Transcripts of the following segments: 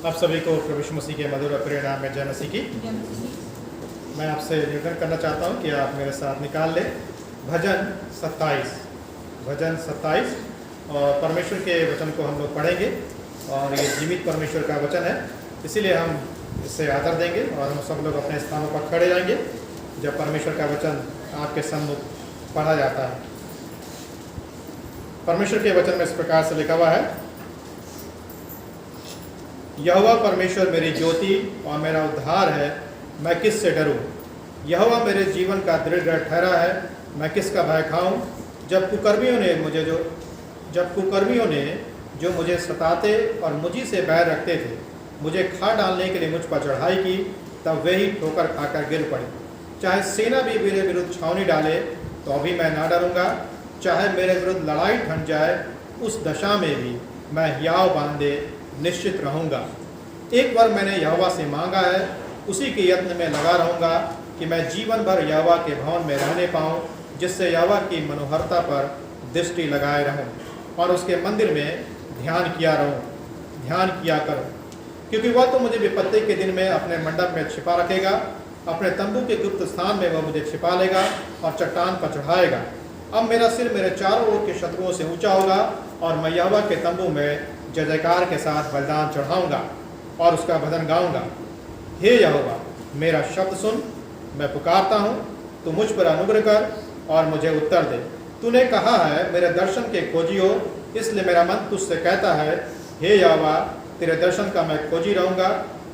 आप सभी को प्रभु यीशु मसीह के मधुर और प्रिय नाम में जय मसीह की। मैं आपसे निवेदन करना चाहता हूं कि आप मेरे साथ निकाल लें भजन 27 और परमेश्वर के वचन को हम लोग पढ़ेंगे और ये जीवित परमेश्वर का वचन है, इसीलिए हम इससे आदर देंगे और हम सब लोग अपने स्थानों पर खड़े जाएंगे जब परमेश्वर का वचन आपके सम्मुख पढ़ा जाता है। परमेश्वर के वचन में इस प्रकार से लिखा हुआ है, यहोवा परमेश्वर मेरी ज्योति और मेरा उद्धार है, मैं किस से डरूं। यहोवा मेरे जीवन का दृढ़ ठहरा है, मैं किसका भय खाऊं। जब कुकर्मियों ने जो मुझे सताते और मुझी से बैर रखते थे, मुझे खा डालने के लिए मुझ पर चढ़ाई की, तब वे ही ठोकर खाकर गिर पड़े। चाहे सेना भी मेरे विरुद्ध छावनी डाले तो अभी मैं ना डरूंगा। चाहे मेरे विरुद्ध लड़ाई ठंड जाए, उस दशा में भी मैं हियाव बांधे निश्चित रहूंगा। एक बार मैंने यहोवा से मांगा है, उसी के यत्न में लगा रहूंगा कि मैं जीवन भर यहोवा के भवन में रहने पाऊं, जिससे यहोवा की मनोहरता पर दृष्टि लगाए रहूं और उसके मंदिर में ध्यान किया करूं। क्योंकि वह तो मुझे विपत्ति के दिन में अपने मंडप में छिपा रखेगा, अपने तंबू के गुप्त स्थान में वह मुझे छिपा लेगा और चट्टान पर चढ़ाएगा। अब मेरा सिर मेरे चारों ओर के शत्रुओं से ऊंचा होगा और मैं यहोवा के तंबू में जय जयकार के साथ बलिदान चढ़ाऊंगा और उसका भजन गाऊंगा। हे यहोवा, मेरा शब्द सुन, मैं पुकारता हूँ, तू मुझ पर अनुग्रह कर और मुझे उत्तर दे। तूने कहा है, मेरे दर्शन के खोजी हो, इसलिए मेरा मन तुझसे कहता है, हे यहोवा, तेरे दर्शन का मैं खोजी रहूंगा।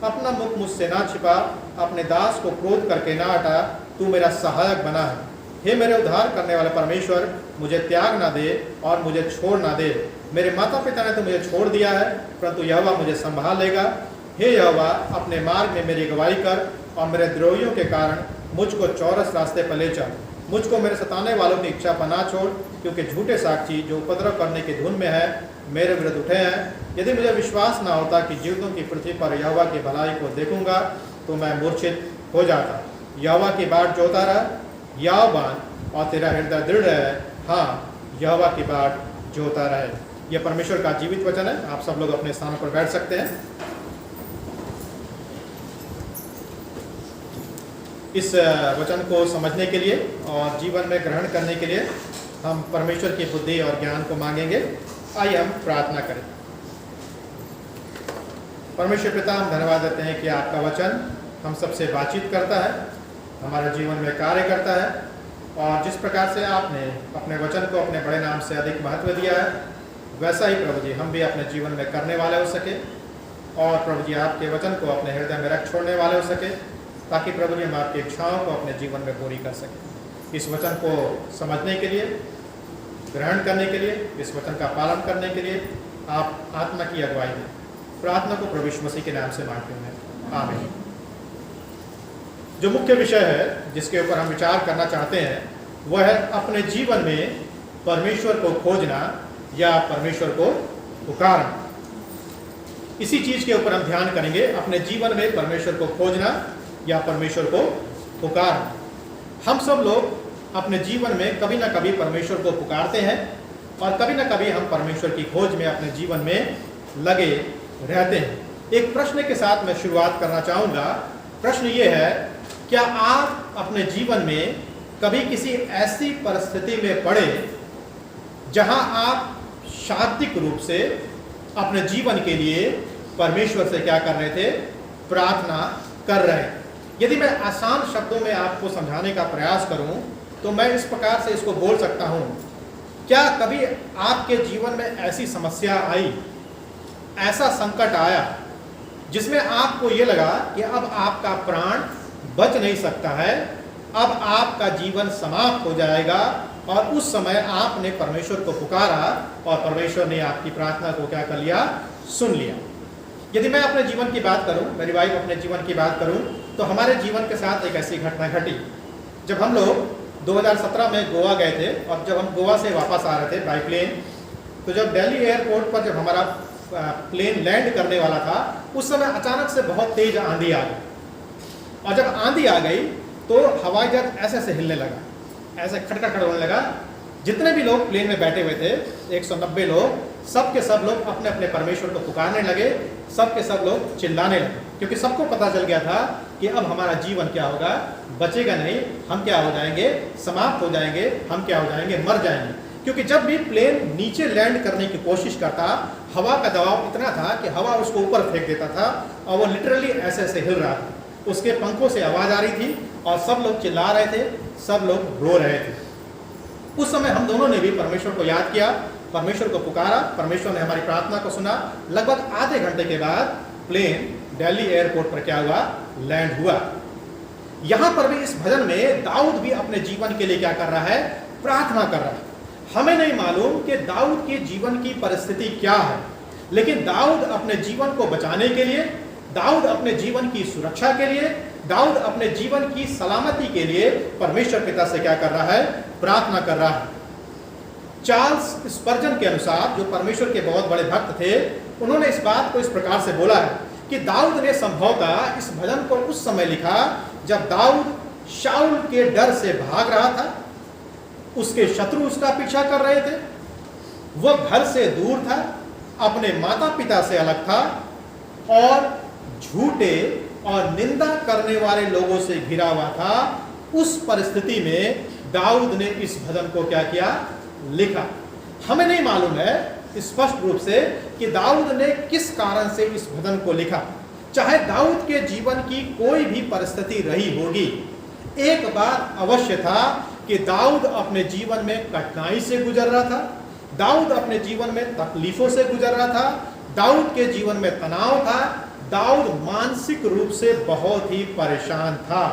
अपना मुख मुझसे ना छिपा, अपने दास को क्रोध करके ना हटा, तू मेरा सहायक बना है। हे मेरे उद्धार करने वाले परमेश्वर, मुझे त्याग ना दे और मुझे छोड़ ना दे। मेरे माता पिता ने तो मुझे छोड़ दिया है, परंतु यहोवा मुझे संभाल लेगा। हे यहोवा, अपने मार्ग में मेरी अगुवाई कर और मेरे द्रोहियों के कारण मुझको चौरस रास्ते पर ले चल। मुझको मेरे सताने वालों की इच्छा पर ना छोड़, क्योंकि झूठे साक्षी जो उपद्रव करने की धुन में है मेरे विरुद्ध उठे हैं। यदि मुझे विश्वास ना होता कि जीवितों की पृथ्वी पर यहोवा की भलाई को देखूंगा, तो मैं मूर्छित हो जाता। यहोवा की बाट जोता रह, याव बांध और तेरा हृदय दृढ़ है। हाँ, यहोवा की बाट जोता रहे। यह परमेश्वर का जीवित वचन है। आप सब लोग अपने स्थानों पर बैठ सकते हैं। इस वचन को समझने के लिए और जीवन में ग्रहण करने के लिए हम परमेश्वर की बुद्धि और ज्ञान को मांगेंगे। आइए हम प्रार्थना करें। परमेश्वर पिता, हम धन्यवाद देते हैं कि आपका वचन हम सबसे बातचीत करता है, हमारे जीवन में कार्य करता है, और जिस प्रकार से आपने अपने वचन को अपने बड़े नाम से अधिक महत्व दिया है, वैसा ही प्रभु जी हम भी अपने जीवन में करने वाले हो सके और प्रभु जी आपके वचन को अपने हृदय में रख छोड़ने वाले हो सके, ताकि प्रभु जी हम आपकी इच्छाओं को अपने जीवन में पूरी कर सकें। इस वचन को समझने के लिए, ग्रहण करने के लिए, इस वचन का पालन करने के लिए आप आत्मा की अगुवाई दें। प्रार्थना को प्रभु यीशु मसीह के नाम से मांगते हैं, आमीन। जो मुख्य विषय है जिसके ऊपर हम विचार करना चाहते हैं, वह है अपने जीवन में परमेश्वर को खोजना या परमेश्वर को पुकारना। इसी चीज के ऊपर हम ध्यान करेंगे, अपने जीवन में परमेश्वर को खोजना या परमेश्वर को पुकारना। हम सब लोग अपने जीवन में कभी ना कभी परमेश्वर को पुकारते हैं और कभी ना कभी हम परमेश्वर की खोज में अपने जीवन में लगे रहते हैं। एक प्रश्न के साथ मैं शुरुआत करना चाहूँगा। प्रश्न ये है, क्या आप अपने जीवन में कभी किसी ऐसी परिस्थिति में पड़े जहां आप शाब्दिक रूप से अपने जीवन के लिए परमेश्वर से क्या कर रहे थे? प्रार्थना कर रहे हैं। यदि मैं आसान शब्दों में आपको समझाने का प्रयास करूं तो मैं इस प्रकार से इसको बोल सकता हूं, क्या कभी आपके जीवन में ऐसी समस्या आई, ऐसा संकट आया जिसमें आपको ये लगा कि अब आपका प्राण बच नहीं सकता है, अब आपका जीवन समाप्त हो जाएगा, और उस समय आपने परमेश्वर को पुकारा और परमेश्वर ने आपकी प्रार्थना को क्या कर लिया? सुन लिया। यदि मैं अपने जीवन की बात करूं, मेरी वाइफ अपने जीवन की बात करूं, तो हमारे जीवन के साथ एक ऐसी घटना घटी। जब हम लोग 2017 में गोवा गए थे और जब हम गोवा से वापस आ रहे थे बाई प्लेन, तो जब दिल्ली एयरपोर्ट पर जब हमारा प्लेन लैंड करने वाला था, उस समय अचानक से बहुत तेज आंधी आ गई। और जब आंधी आ गई तो हवाई जहाज ऐसे ऐसे हिलने लगा, ऐसे खटखट होने लगा। जितने भी लोग प्लेन में बैठे हुए थे, 190 लोग, सब के सब लोग अपने अपने परमेश्वर को पुकारने लगे, सब के सब लोग चिल्लाने लगे, क्योंकि सबको पता चल गया था कि अब हमारा जीवन क्या होगा, बचेगा नहीं, हम क्या हो जाएंगे, समाप्त हो जाएंगे, हम क्या हो जाएंगे, मर जाएंगे। क्योंकि जब भी प्लेन नीचे लैंड करने की कोशिश करता, हवा का दबाव इतना था कि हवा उसको ऊपर फेंक देता था और वो लिटरली ऐसे ऐसे हिल रहा था, उसके पंखों से आवाज आ रही थी और सब लोग चिल्ला रहे थे, सब लोग रो रहे थे। उस समय हम दोनों ने भी परमेश्वर को याद किया, परमेश्वर को पुकारा, परमेश्वर ने हमारी प्रार्थना को सुना। लगभग आधे घंटे के बाद प्लेन दिल्ली एयरपोर्ट पर क्या हुआ, लैंड हुआ। यहां पर भी इस भजन में दाऊद भी अपने जीवन के लिए क्या कर रहा है, प्रार्थना कर रहा है। हमें नहीं मालूम कि दाऊद के जीवन की परिस्थिति क्या है, लेकिन दाऊद अपने जीवन को बचाने के लिए, दाऊद अपने जीवन की सुरक्षा के लिए, दाऊद अपने जीवन की सलामती के लिए परमेश्वर पिता से क्या कर रहा है, प्रार्थना कर रहा है। चार्ल्स स्पर्जन के अनुसार, जो परमेश्वर के बहुत बड़े भक्त थे, उन्होंने इस बात को इस प्रकार से बोला है कि दाऊद ने संभवतः इस भजन को उस समय लिखा जब दाऊद शाऊल के डर से भाग रहा था, उसके शत्रु उसका पीछा कर रहे थे, वह घर से दूर था, अपने माता पिता से अलग था और झूठे और निंदा करने वाले लोगों से घिरा हुआ था। उस परिस्थिति में दाऊद ने इस भजन को क्या किया, लिखा। हमें नहीं मालूम है स्पष्ट रूप से कि दाऊद ने किस कारण से इस भजन को लिखा। चाहे दाऊद के जीवन की कोई भी परिस्थिति रही होगी, एक बात अवश्य था कि दाऊद अपने जीवन में कठिनाई से गुजर रहा था, दाऊद अपने जीवन में तकलीफों से गुजर रहा था, दाऊद के जीवन में तनाव था, दाऊद मानसिक रूप से बहुत ही परेशान था।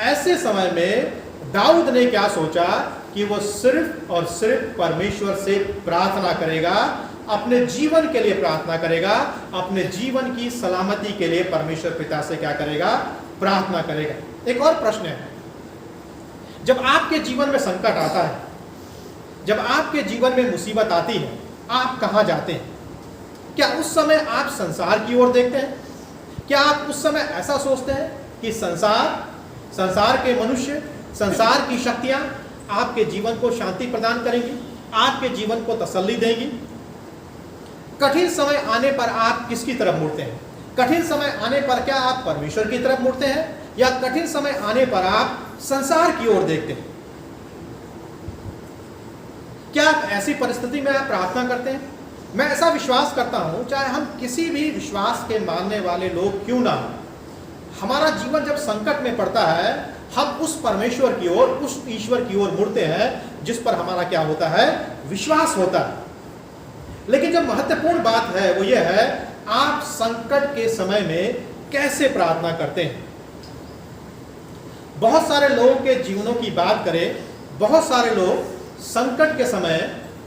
ऐसे समय में दाऊद ने क्या सोचा कि वो सिर्फ और सिर्फ परमेश्वर से प्रार्थना करेगा, अपने जीवन के लिए प्रार्थना करेगा, अपने जीवन की सलामती के लिए परमेश्वर पिता से क्या करेगा, प्रार्थना करेगा। एक और प्रश्न है, जब आपके जीवन में संकट आता है, जब आपके जीवन में मुसीबत आती है, आप कहां जाते हैं? क्या उस समय आप संसार की ओर देखते हैं? क्या आप उस समय ऐसा सोचते हैं कि संसार के मनुष्य, संसार की शक्तियां आपके जीवन को शांति प्रदान करेंगी, आपके जीवन को तसल्ली देंगी? कठिन समय आने पर आप किसकी तरफ मुड़ते हैं? कठिन समय आने पर क्या आप परमेश्वर की तरफ मुड़ते हैं या कठिन समय आने पर आप संसार की ओर देखते हैं? क्या ऐसी परिस्थिति में आप प्रार्थना करते हैं? मैं ऐसा विश्वास करता हूं, चाहे हम किसी भी विश्वास के मानने वाले लोग क्यों ना हो, हमारा जीवन जब संकट में पड़ता है, हम उस परमेश्वर की ओर, उस ईश्वर की ओर मुड़ते हैं जिस पर हमारा क्या होता है, विश्वास होता है। लेकिन जो महत्वपूर्ण बात है वो ये है, आप संकट के समय में कैसे प्रार्थना करते हैं। बहुत सारे लोगों के जीवनों की बात करें, बहुत सारे लोग संकट के समय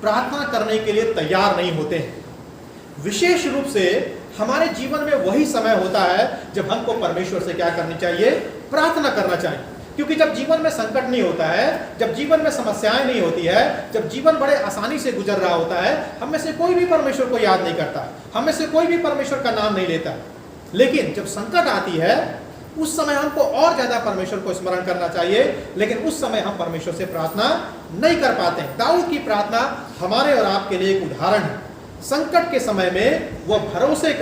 प्रार्थना करने के लिए तैयार नहीं होते हैं। विशेष रूप से हमारे जीवन में वही समय होता है जब हमको परमेश्वर से क्या करनी चाहिए, प्रार्थना करना चाहिए। क्योंकि जब जीवन में संकट नहीं होता है, जब जीवन में समस्याएं नहीं होती है, जब जीवन बड़े आसानी से गुजर रहा होता है, हम में से कोई भी परमेश्वर को याद नहीं करता, हम में से कोई भी परमेश्वर का नाम नहीं लेता। लेकिन जब संकट आती है, उस समय हमको और ज्यादा परमेश्वर को स्मरण करना चाहिए, लेकिन उस समय हम परमेश्वर से प्रार्थना नहीं कर पाते हैं। दाऊद की प्रार्थना हमारे और आपके लिए एक उदाहरण है। संकट के समय में वो भरोसे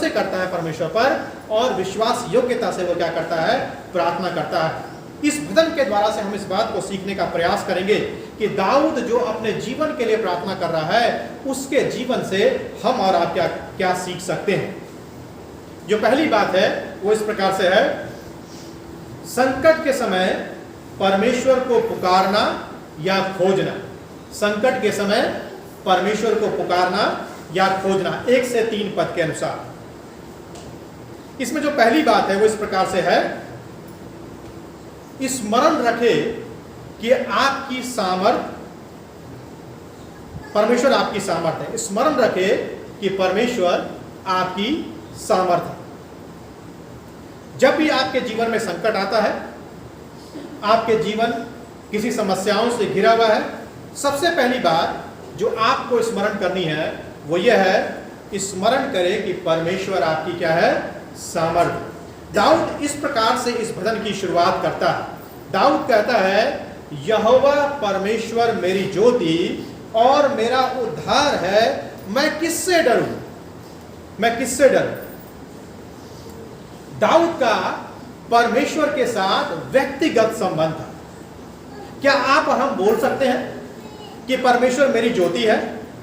करता है परमेश्वर पर और विश्वास योग्यता से वो क्या करता है, प्रार्थना करता है। इस भजन के द्वारा से हम इस बात को सीखने का प्रयास करेंगे कि दाऊद जो अपने जीवन के लिए प्रार्थना कर रहा है, उसके जीवन से हम और आप क्या क्या सीख सकते हैं। जो पहली बात है वो इस प्रकार से है, संकट के समय परमेश्वर को पुकारना या खोजना। संकट के समय परमेश्वर को पुकारना या खोजना, 1 से 3 पद के अनुसार। इसमें जो पहली बात है वो इस प्रकार से है, स्मरण रखे कि आपकी सामर्थ, परमेश्वर आपकी सामर्थ है। स्मरण रखे कि परमेश्वर आपकी सामर्थ है। जब भी आपके जीवन में संकट आता है, आपके जीवन किसी समस्याओं से घिरा हुआ है, सबसे पहली बात जो आपको स्मरण करनी है वो यह है, स्मरण करें कि परमेश्वर आपकी क्या है, सामर्थ। दाऊद इस प्रकार से इस भजन की शुरुआत करता है। दाऊद कहता है, यहोवा परमेश्वर मेरी ज्योति, और मेरा उद्धार है, मैं किससे डरूं? मैं किससे डरूं? दाऊद का परमेश्वर के साथ व्यक्तिगत संबंध था। क्या आप और हम बोल सकते हैं कि परमेश्वर मेरी ज्योति है,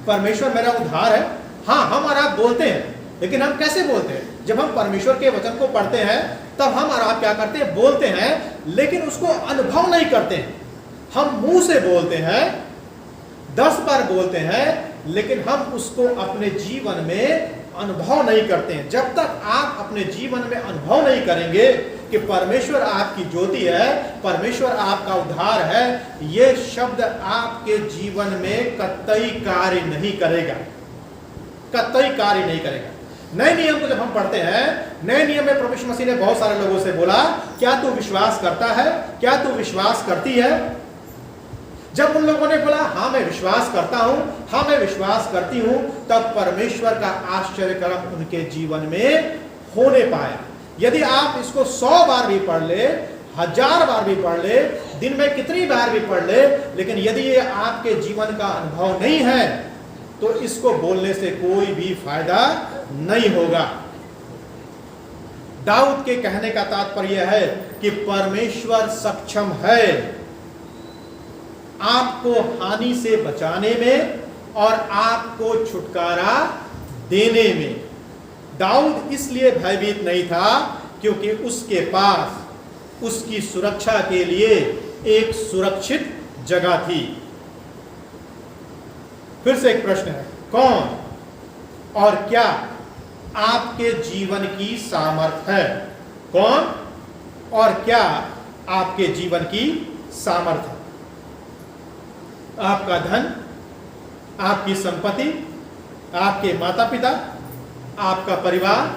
परमेश्वर मेरा उद्धार है? हाँ, हम और आप बोलते हैं, लेकिन हम कैसे बोलते हैं? जब हम परमेश्वर के वचन को पढ़ते हैं तब हम और आप क्या करते हैं? बोलते हैं, लेकिन उसको अनुभव नहीं करते हैं। हम मुंह से बोलते हैं, 10 बार बोलते हैं, लेकिन हम उसको अपने जीवन में अनुभव नहीं करते हैं। जब तक आप अपने जीवन में अनुभव नहीं करेंगे कि परमेश्वर आपकी ज्योति है, परमेश्वर आपका उद्धार है, ये शब्द आपके जीवन में कतई कार्य नहीं करेगा, कतई कार्य नहीं करेगा। नए नियम को जब हम पढ़ते हैं, नए नियम में प्रभु यीशु मसीह ने बहुत सारे लोगों से बोला, क्या तू विश्वास करता है? क्या तू विश्वास करती है? जब उन लोगों ने बोला हाँ मैं विश्वास करता हूं, हाँ मैं विश्वास करती हूं, तब परमेश्वर का आश्चर्य कर्म उनके जीवन में होने पाया। यदि आप इसको 100 बार भी पढ़ ले, 1000 बार भी पढ़ ले, दिन में कितनी बार भी पढ़ ले, लेकिन यदि ये आपके जीवन का अनुभव नहीं है तो इसको बोलने से कोई भी फायदा नहीं होगा। दाऊद के कहने का तात्पर्य है कि परमेश्वर सक्षम है आपको हानि से बचाने में और आपको छुटकारा देने में। दाऊद इसलिए भयभीत नहीं था क्योंकि उसके पास उसकी सुरक्षा के लिए एक सुरक्षित जगह थी। फिर से एक प्रश्न है, कौन और क्या आपके जीवन की सामर्थ है? कौन और क्या आपके जीवन की सामर्थ है? आपका धन, आपकी संपत्ति, आपके माता पिता, आपका परिवार,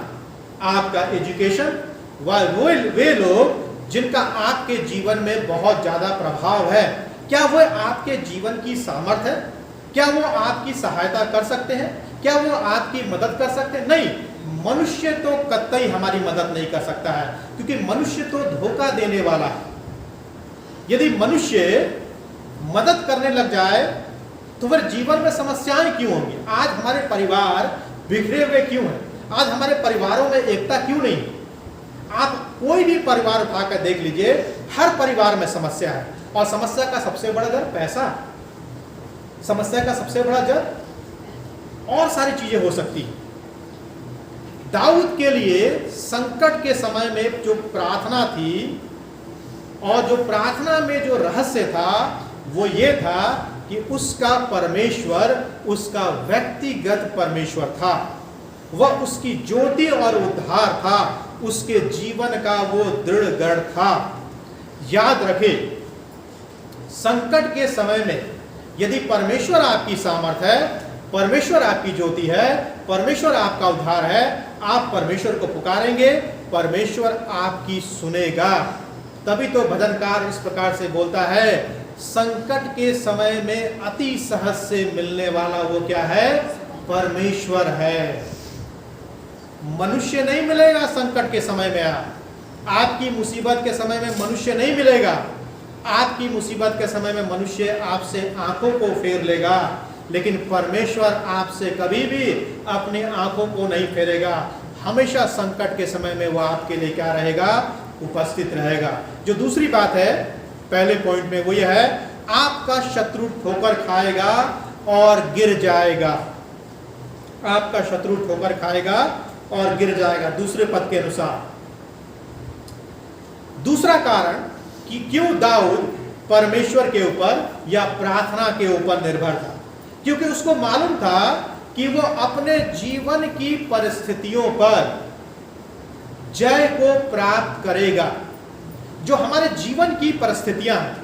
आपका एजुकेशन, वे लोग जिनका आपके जीवन में बहुत ज्यादा प्रभाव है, क्या वो आपके जीवन की सामर्थ है? क्या वो आपकी सहायता कर सकते हैं? क्या वो आपकी मदद कर सकते हैं? नहीं, मनुष्य तो कतई हमारी मदद नहीं कर सकता है, क्योंकि मनुष्य तो धोखा देने वाला है। यदि मनुष्य मदद करने लग जाए तो फिर जीवन में समस्याएं क्यों होंगी? आज हमारे परिवार बिखरे हुए क्यों हैं? आज हमारे परिवारों में एकता क्यों नहीं? आप कोई भी परिवार उठाकर देख लीजिए, हर परिवार में समस्या है, और समस्या का सबसे बड़ा जड़ पैसा, समस्या का सबसे बड़ा जड़ और सारी चीजें हो सकती हैं। दाऊद के लिए संकट के समय में जो प्रार्थना थी और जो प्रार्थना में जो रहस्य था वो ये था कि उसका परमेश्वर उसका व्यक्तिगत परमेश्वर था, वह उसकी ज्योति और उद्धार था, उसके जीवन का वो दृढ़ गढ़ था। याद रखें, संकट के समय में यदि परमेश्वर आपकी सामर्थ है, परमेश्वर आपकी ज्योति है, परमेश्वर आपका उद्धार है, आप परमेश्वर को पुकारेंगे, परमेश्वर आपकी सुनेगा। तभी तो भजनकार इस प्रकार से बोलता है, संकट के समय में अति सहज से मिलने वाला वो क्या है? परमेश्वर है। मनुष्य नहीं मिलेगा संकट के समय में। आपकी मुसीबत के समय में मनुष्य नहीं मिलेगा। आपकी मुसीबत के समय में मनुष्य आपसे आंखों को फेर लेगा, लेकिन परमेश्वर आपसे कभी भी अपनी आंखों को नहीं फेरेगा। हमेशा संकट के समय में वो आपके लिए क्या रहेगा? उपस्थित रहेगा। जो दूसरी बात है पहले पॉइंट में वो यह है, आपका शत्रु ठोकर खाएगा और गिर जाएगा। आपका शत्रु ठोकर खाएगा और गिर जाएगा, दूसरे पद के अनुसार। दूसरा कारण कि क्यों दाऊद परमेश्वर के ऊपर या प्रार्थना के ऊपर निर्भर था, क्योंकि उसको मालूम था कि वो अपने जीवन की परिस्थितियों पर जय को प्राप्त करेगा। जो हमारे जीवन की परिस्थितियां हैं,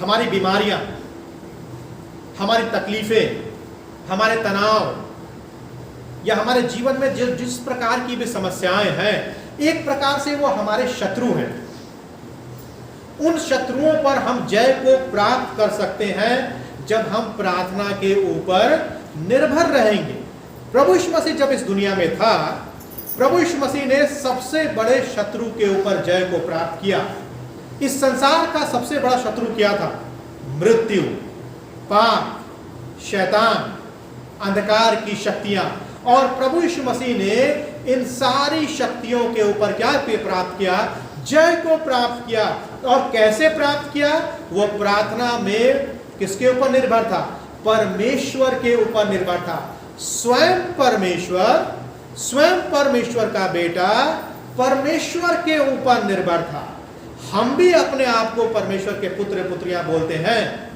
हमारी बीमारियां, हमारी तकलीफें, हमारे तनाव या हमारे जीवन में जिस प्रकार की भी समस्याएं हैं, एक प्रकार से वो हमारे शत्रु हैं। उन शत्रुओं पर हम जय को प्राप्त कर सकते हैं जब हम प्रार्थना के ऊपर निर्भर रहेंगे। प्रभु यीशु मसीह जब इस दुनिया में था, प्रभु यीशु मसीह ने सबसे बड़े शत्रु के ऊपर जय को प्राप्त किया। इस संसार का सबसे बड़ा शत्रु क्या था? मृत्यु। पाप, शैतान, अंधकार की शक्तियां, और प्रभु यीशु मसीह ने इन सारी शक्तियों के ऊपर क्या प्राप्त किया? जय को प्राप्त किया। और कैसे प्राप्त किया? वो प्रार्थना में किसके ऊपर निर्भर था? परमेश्वर के ऊपर निर्भर था। स्वयं परमेश्वर का बेटा परमेश्वर के ऊपर निर्भर था। हम भी अपने आप को परमेश्वर के पुत्र पुत्रियां बोलते हैं,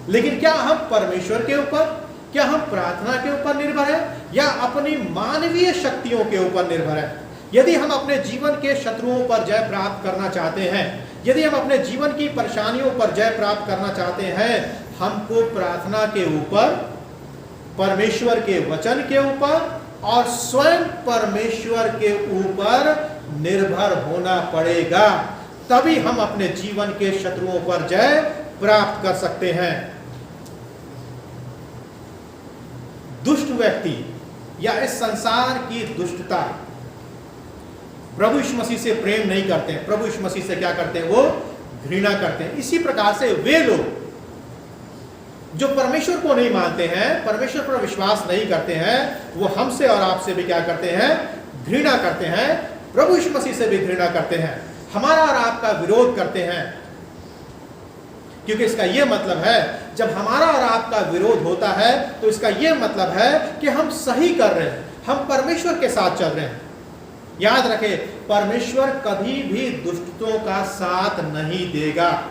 लेकिन क्या हम परमेश्वर के ऊपर, क्या हम प्रार्थना के ऊपर निर्भर है या अपनी मानवीय शक्तियों के ऊपर निर्भर है? यदि हम अपने जीवन के शत्रुओं पर जय प्राप्त करना चाहते हैं, यदि हम अपने जीवन की परेशानियों पर जय प्राप्त करना चाहते हैं, हमको प्रार्थना के ऊपर, परमेश्वर के वचन के ऊपर और स्वयं परमेश्वर के ऊपर निर्भर होना पड़ेगा। तभी हम अपने जीवन के शत्रुओं पर जय प्राप्त कर सकते हैं। दुष्ट व्यक्ति या इस संसार की दुष्टता प्रभु यीशु मसीह से प्रेम नहीं करते हैं। प्रभु यीशु मसीह से क्या करते हैं? वो घृणा करते हैं। इसी प्रकार से वे लोग जो परमेश्वर को नहीं मानते हैं, परमेश्वर पर विश्वास नहीं करते हैं, वो हमसे और आपसे भी क्या करते हैं? घृणा करते हैं। प्रभु यीशु मसीह से भी घृणा करते हैं, हमारा और आपका विरोध करते हैं। क्योंकि इसका यह मतलब है, जब हमारा और आपका विरोध होता है तो इसका यह मतलब है कि हम सही कर रहे हैं, हम परमेश्वर के साथ चल रहे हैं। याद रखें, परमेश्वर कभी भी दुष्टों का साथ नहीं देगा।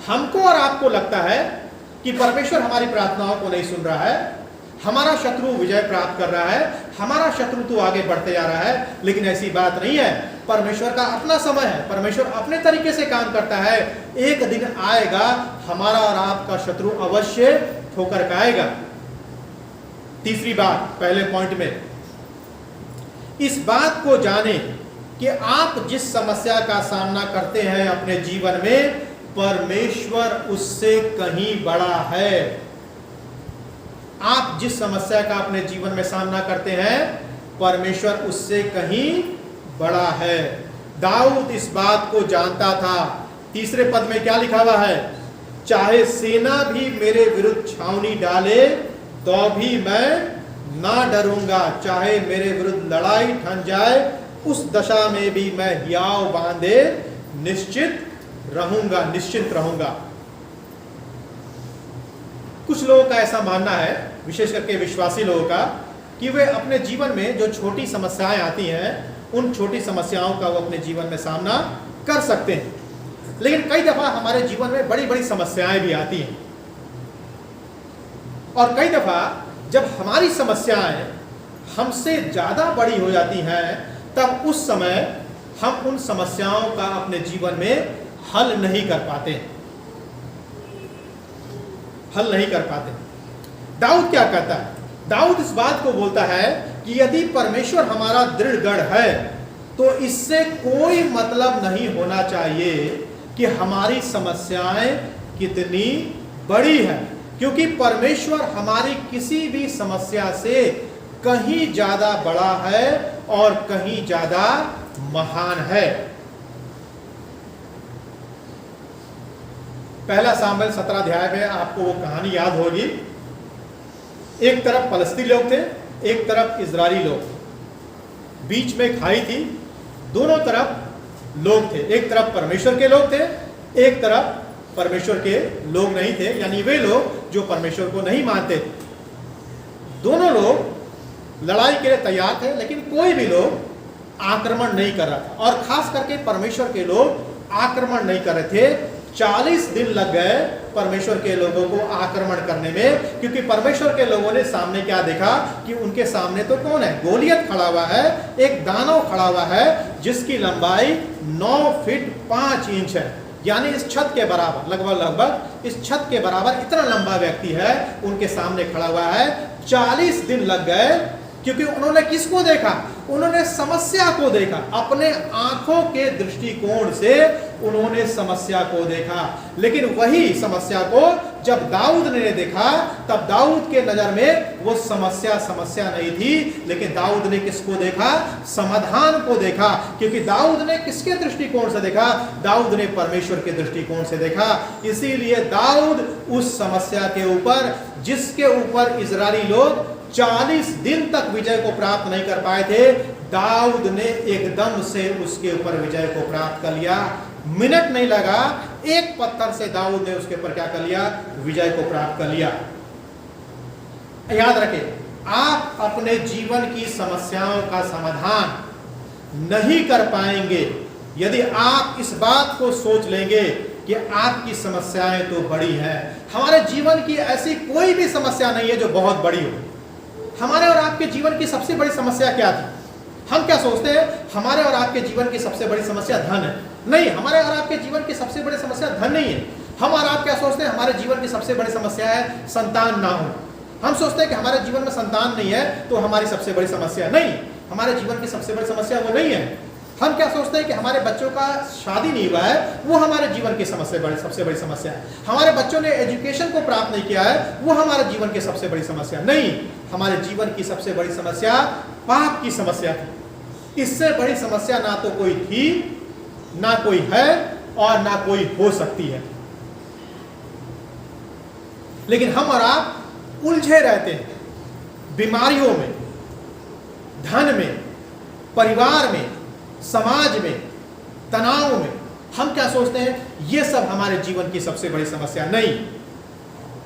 हमको और आपको लगता है कि परमेश्वर हमारी प्रार्थनाओं को नहीं सुन रहा है, हमारा शत्रु विजय प्राप्त कर रहा है, हमारा शत्रु तो आगे बढ़ते जा रहा है, लेकिन ऐसी बात नहीं है। परमेश्वर का अपना समय है, परमेश्वर अपने तरीके से काम करता है। एक दिन आएगा, हमारा और आपका शत्रु अवश्य ठोकर खाएगा। तीसरी बात, पहले पॉइंट में, इस बात को जाने कि आप जिस समस्या का सामना करते हैं अपने जीवन में, परमेश्वर उससे कहीं बड़ा है। आप जिस समस्या का अपने जीवन में सामना करते हैं, परमेश्वर उससे कहीं बड़ा है। दाऊद इस बात को जानता था। तीसरे पद में क्या लिखा हुआ है? चाहे सेना भी मेरे विरुद्ध छावनी डाले तो भी मैं ना डरूंगा, चाहे मेरे विरुद्ध लड़ाई ठन जाए उस दशा में भी मैं हियाव बांधे निश्चिंत रहूंगा। कुछ लोगों का ऐसा मानना है, विशेष करके विश्वासी लोगों का, कि वे अपने जीवन में जो छोटी समस्याएं आती हैं, उन छोटी समस्याओं का वो अपने जीवन में सामना कर सकते हैं। लेकिन कई दफा हमारे जीवन में बड़ी बड़ी समस्याएं भी आती हैं, और कई दफा जब हमारी समस्याएं हमसे ज्यादा बड़ी हो जाती हैं, तब उस समय हम उन समस्याओं का अपने जीवन में हल नहीं कर पाते। दाऊद क्या कहता है? दाऊद इस बात को बोलता है कि यदि परमेश्वर हमारा दृढ़ गढ़ है, तो इससे कोई मतलब नहीं होना चाहिए कि हमारी समस्याएं कितनी बड़ी है, क्योंकि परमेश्वर हमारी किसी भी समस्या से कहीं ज्यादा बड़ा है और कहीं ज्यादा महान है। पहला सामुएल 17 अध्याय में आपको वो कहानी याद होगी। एक तरफ फलस्ती लोग थे, एक तरफ इजरायली लोग, बीच में खाई थी, दोनों तरफ लोग थे। एक तरफ परमेश्वर के लोग थे, एक तरफ परमेश्वर के लोग नहीं थे, यानी वे लोग जो परमेश्वर को नहीं मानते थे। दोनों लोग लड़ाई के लिए तैयार थे, लेकिन कोई भी लोग आक्रमण नहीं कर रहा था, और खास करके परमेश्वर के लोग आक्रमण नहीं कर रहे थे। 40 दिन लग गए परमेश्वर के लोगों को आक्रमण करने में, क्योंकि परमेश्वर के लोगों ने सामने क्या देखा कि उनके सामने तो कौन है? गोलियत खड़ा हुआ है, एक दानव खड़ा हुआ है जिसकी लंबाई 9 फीट 5 इंच है, यानी इस छत के बराबर, लगभग इस छत के बराबर इतना लंबा व्यक्ति है उनके सामने खड़ा हुआ है। 40 दिन लग गए, क्योंकि उन्होंने किसको देखा? उन्होंने समस्या को देखा, अपने आंखों के दृष्टिकोण से उन्होंने समस्या को देखा। लेकिन वही समस्या को जब दाऊद ने देखा, तब दाऊद के नजर में वो समस्या नहीं थी, लेकिन दाऊद ने किसको देखा? समाधान को देखा। क्योंकि दाऊद ने किसके दृष्टिकोण से देखा? दाऊद ने परमेश्वर के दृष्टिकोण से देखा। इसीलिए दाऊद उस समस्या के ऊपर, जिसके ऊपर इजरायली लोग 40 दिन तक विजय को प्राप्त नहीं कर पाए थे, दाऊद ने एकदम से उसके ऊपर विजय को प्राप्त कर लिया। मिनट नहीं लगा, एक पत्थर से दाऊद ने उसके ऊपर क्या कर लिया? विजय को प्राप्त कर लिया। याद रखें, आप अपने जीवन की समस्याओं का समाधान नहीं कर पाएंगे यदि आप इस बात को सोच लेंगे कि आपकी समस्याएं तो बड़ी हैं। हमारे जीवन की ऐसी कोई भी समस्या नहीं है जो बहुत बड़ी हो। हमारे और आपके जीवन की सबसे बड़ी समस्या क्या थी? हम क्या सोचते हैं? हमारे और आपके जीवन की सबसे बड़ी समस्या धन है। नहीं, हमारे और आपके जीवन की सबसे बड़ी समस्या धन नहीं है। हम और आप क्या सोचते हैं? हमारे जीवन की सबसे बड़ी समस्या है संतान ना हो। हम सोचते हैं कि हमारे जीवन में संतान नहीं है तो हमारी सबसे बड़ी समस्या। नहीं, हमारे जीवन की सबसे बड़ी समस्या वो नहीं है। हम क्या सोचते हैं कि हमारे बच्चों का शादी नहीं हुआ है, वो हमारे जीवन की सबसे बड़ी समस्या है। हमारे बच्चों ने एजुकेशन को प्राप्त नहीं किया है, वो हमारे जीवन की सबसे बड़ी समस्या। नहीं, हमारे जीवन की सबसे बड़ी समस्या पाप की समस्या थी। इससे बड़ी समस्या ना तो कोई थी, ना कोई है और ना कोई हो सकती है। लेकिन हम और आप उलझे रहते हैं बीमारियों में, धन में, परिवार में, समाज में, तनाव में। हम क्या सोचते हैं? ये सब हमारे जीवन की सबसे बड़ी समस्या। नहीं,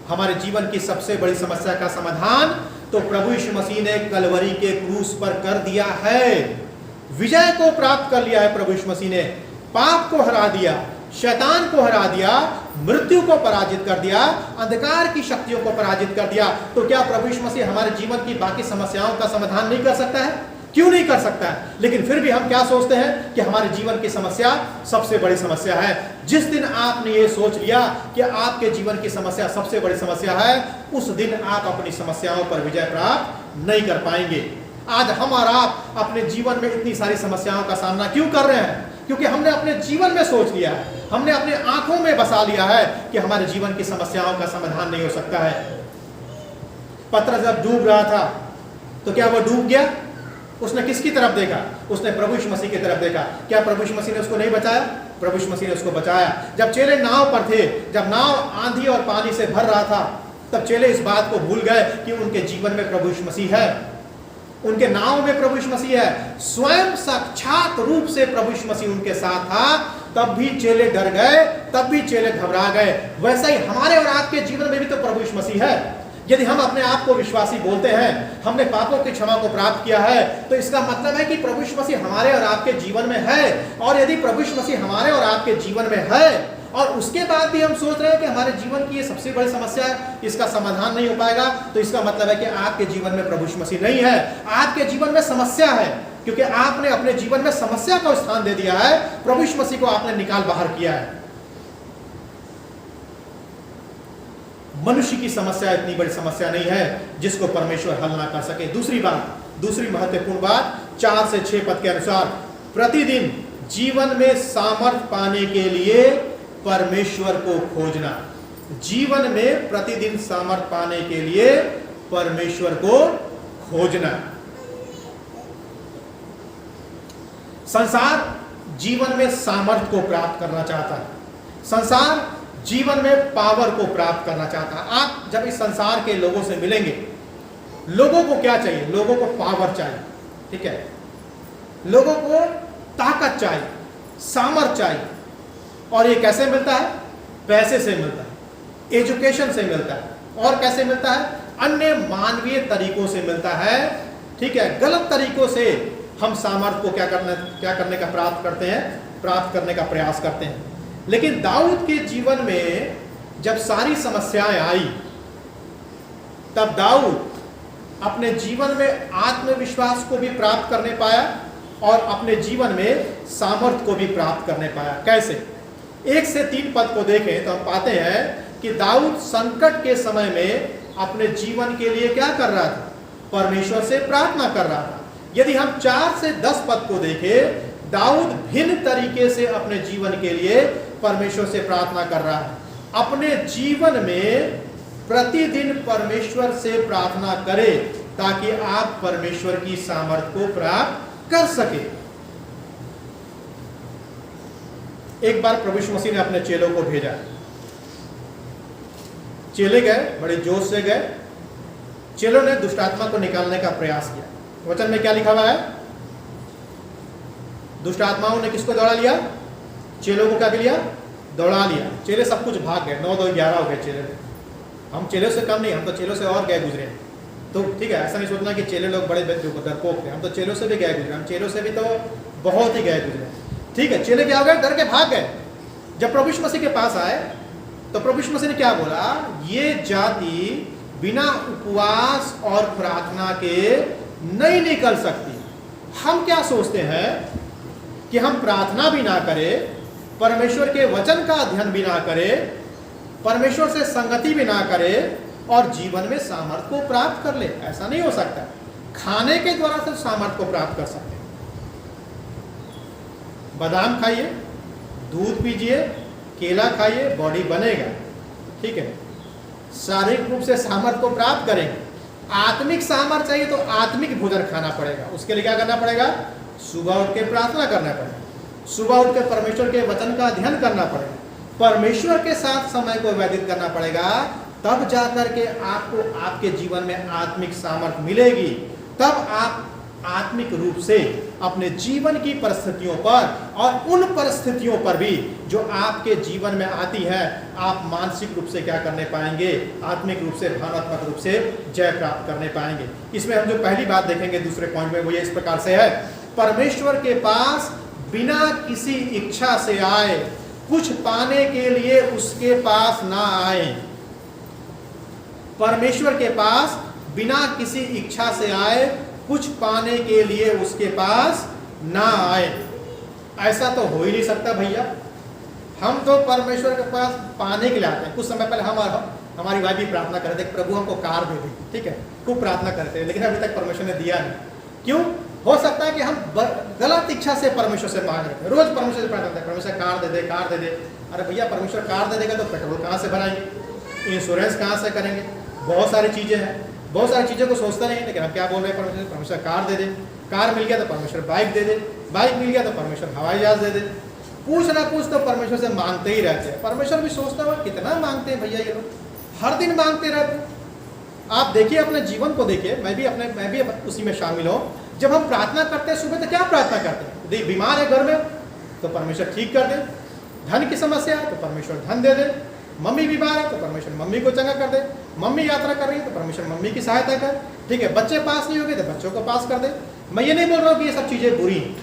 हमारे जीवन की सबसे बड़ी समस्या का समाधान तो प्रभु यीशु मसीह ने कलवरी के क्रूस पर कर दिया है। विजय को प्राप्त कर लिया है प्रभु यीशु मसीह ने। पाप को हरा दिया, शैतान को हरा दिया, मृत्यु को पराजित कर दिया, अंधकार की शक्तियों को पराजित कर दिया। तो क्या प्रभु यीशु मसीह हमारे जीवन की बाकी समस्याओं का समाधान नहीं कर सकता है? क्यों नहीं कर सकता है? लेकिन फिर भी हम क्या सोचते हैं कि हमारे जीवन की समस्या सबसे बड़ी समस्या है। जिस दिन आपने ये सोच लिया कि आपके जीवन की समस्या सबसे बड़ी समस्या है, उस दिन आप अपनी समस्याओं पर विजय प्राप्त नहीं कर पाएंगे। आज हम और आप अपने जीवन में इतनी सारी समस्याओं का सामना क्यों कर रहे हैं? क्योंकि हमने अपने जीवन में सोच लिया है, हमने अपने आंखों में बसा लिया है कि हमारे जीवन की समस्याओं का समाधान नहीं हो सकता है। पतरस जब डूब रहा था तो क्या वो डूब गया? उसने किसकी तरफ देखा? उसने प्रभु यीशु मसीह की तरफ देखा। क्या प्रभु यीशु मसीह ने उसको नहीं बचाया? प्रभु यीशु मसीह ने उसको बचाया। जब चेले नाव पर थे, जब नाव आंधी और पानी से भर रहा था, तब चेले इस बात को भूल गए कि उनके जीवन में प्रभु यीशु मसीह है, उनके नाव में प्रभु यीशु मसीह है। स्वयं साक्षात रूप से प्रभु यीशु मसीह उनके साथ था, तब भी चेले डर गए, तब भी चेले घबरा गए। वैसा ही हमारे और आपके जीवन में भी तो प्रभु यीशु मसीह है। यदि हम अपने आप को विश्वासी बोलते हैं, हमने पापों की क्षमा को प्राप्त किया है, तो इसका मतलब है कि प्रभु यीशु मसीह हमारे और आपके जीवन में है। और यदि प्रभु यीशु मसीह हमारे और आपके जीवन में है और उसके बाद भी हम सोच रहे हैं कि हमारे जीवन की ये सबसे बड़ी समस्या है, इसका समाधान नहीं हो पाएगा, तो इसका मतलब है कि आपके जीवन में प्रभु यीशु मसीह नहीं है, आपके जीवन में समस्या है। क्योंकि आपने अपने जीवन में समस्या को स्थान दे दिया है, प्रभु यीशु मसीह को आपने निकाल बाहर किया है। मनुष्य की समस्या इतनी बड़ी समस्या नहीं है जिसको परमेश्वर हल ना कर सके। दूसरी महत्वपूर्ण बात 4 से 6 पद के अनुसार, प्रतिदिन जीवन में सामर्थ पाने के लिए परमेश्वर को खोजना। जीवन में प्रतिदिन सामर्थ पाने के लिए परमेश्वर को खोजना। संसार जीवन में सामर्थ को प्राप्त करना चाहता है, संसार जीवन में पावर को प्राप्त करना चाहता है। आप जब इस संसार के लोगों से मिलेंगे, लोगों को क्या चाहिए? लोगों को पावर चाहिए, ठीक है, लोगों को ताकत चाहिए, सामर्थ चाहिए। और ये कैसे मिलता है? पैसे से मिलता है, एजुकेशन से मिलता है, और कैसे मिलता है? अन्य मानवीय तरीकों से मिलता है, ठीक है। गलत तरीकों से हम सामर्थ को क्या करने का प्राप्त करने का प्रयास करते हैं। लेकिन दाऊद के जीवन में जब सारी समस्याएं आई, तब दाऊद अपने जीवन में आत्मविश्वास को भी प्राप्त करने पाया और अपने जीवन में सामर्थ को भी प्राप्त करने पाया। कैसे? 1 से 3 पद को देखें तो हम पाते हैं कि दाऊद संकट के समय में अपने जीवन के लिए क्या कर रहा था? परमेश्वर से प्रार्थना कर रहा था। यदि हम 4 से 10 पद को देखें, दाऊद भिन्न तरीके से अपने जीवन के लिए परमेश्वर से प्रार्थना कर रहा है। अपने जीवन में प्रतिदिन परमेश्वर से प्रार्थना करें ताकि आप परमेश्वर की सामर्थ्य को प्राप्त कर सके। एक बार प्रभु यीशु मसीह ने अपने चेलों को भेजा। चेले गए, बड़े जोश से गए। चेलों ने दुष्ट आत्मा को निकालने का प्रयास किया। वचन में क्या लिखा हुआ है? दुष्ट आत्माओं ने किसको दौड़ा लिया? चेलों को क्या लिया? दौड़ा लिया। चेले सब कुछ भाग गए। 9 2 11 हो गए चेले। हम चेलों से कम नहीं, हम तो चेलों से और गए गुजरे। तो ठीक है, ऐसा नहीं सोचना कि चेले लोग बड़े डरपोक थे। हम तो चेलों से भी गए गुजरे। हम चेलों से भी तो बहुत ही गए गुजरे। ठीक है, चेले क्या हो गए? डर के भाग गए। जब प्रभु यीशु मसीह के पास आए तो प्रभु यीशु मसीह ने क्या बोला? ये जाति बिना उपवास और प्रार्थना के नहीं निकल सकती। हम क्या सोचते हैं कि हम प्रार्थना भी ना करें, परमेश्वर के वचन का अध्ययन भी ना करें, परमेश्वर से संगति भी ना करें और जीवन में सामर्थ्य को प्राप्त कर ले। ऐसा नहीं हो सकता। खाने के द्वारा से सामर्थ्य को प्राप्त कर सकते हैं। बादाम खाइए, दूध पीजिए, केला खाइए, बॉडी बनेगा। ठीक है, शारीरिक रूप से सामर्थ्य को प्राप्त करेंगे। आत्मिक सामर्थ्य चाहिए तो आत्मिक भोजन खाना पड़ेगा। उसके लिए क्या करना पड़ेगा? सुबह उठ के प्रार्थना करना पड़ेगा। सुबह उठ के परमेश्वर के वचन का अध्ययन करना पड़ेगा। परमेश्वर के साथ समय को व्यतीत करना पड़ेगा। तब जाकर के आपको आपके जीवन में आत्मिक सामर्थ्य मिलेगी। तब आप आत्मिक रूप से अपने जीवन की परिस्थितियों पर और उन परिस्थितियों पर भी जो आपके जीवन में आती है, आप मानसिक रूप से क्या करने पाएंगे? आत्मिक रूप से, भावनात्मक रूप से जय प्राप्त करने पाएंगे। इसमें हम जो पहली बात देखेंगे दूसरे पॉइंट में वो ये इस प्रकार से है, परमेश्वर के पास बिना किसी इच्छा से आए, कुछ पाने के लिए उसके पास ना आए। परमेश्वर के पास बिना किसी इच्छा से आए, कुछ पाने के लिए उसके पास ना आए। ऐसा तो हो ही नहीं सकता भैया। हम तो परमेश्वर के पास पाने के लिए आते हैं। कुछ समय पहले हमारी वाइफ भी प्रार्थना कर रहे थे, प्रभु हमको कार दे दे। ठीक है, खूब प्रार्थना करते हैं, लेकिन अभी तक परमेश्वर ने दिया नहीं। क्यों? हो सकता है कि हम गलत इच्छा से परमेश्वर से मांग रहे थे। रोज परमेश्वर से प्रार्थना करते हैं, परमेश्वर कार दे दे, कार दे दे। अरे भैया, परमेश्वर कार दे देगा तो पेट्रोल कहाँ से भराएंगे? इंश्योरेंस कहाँ से करेंगे? बहुत सारी चीजें हैं। बहुत सारी चीज़ों को सोचता नहीं, लेकिन हम क्या बोल रहे हैं? परमेश्वर कार दे दे। कार मिल गया तो परमेश्वर बाइक दे दे। बाइक मिल गया तो परमेश्वर हवाई जहाज दे दे। कुछ ना कुछ तो परमेश्वर से मांगते ही रहते हैं। परमेश्वर भी सोचता हुआ कितना मांगते हैं भैया ये लोग, हर दिन मांगते रहते हैं। आप देखिए, अपने जीवन को देखिए। मैं भी उसी में शामिल हूँ। जब हम प्रार्थना करते हैं सुबह, तो क्या प्रार्थना करते हैं? बीमार है घर में तो परमेश्वर ठीक कर दे। धन की समस्या है तो परमेश्वर धन दे दे। मम्मी बीमार है तो परमेश्वर मम्मी को चंगा कर दे। मम्मी यात्रा कर रही है तो परमेश्वर मम्मी की सहायता कर। ठीक है, बच्चे पास नहीं हो गए तो बच्चों को पास कर दे। मैं ये नहीं बोल रहा हूँ कि ये सब चीज़ें बुरी हैं।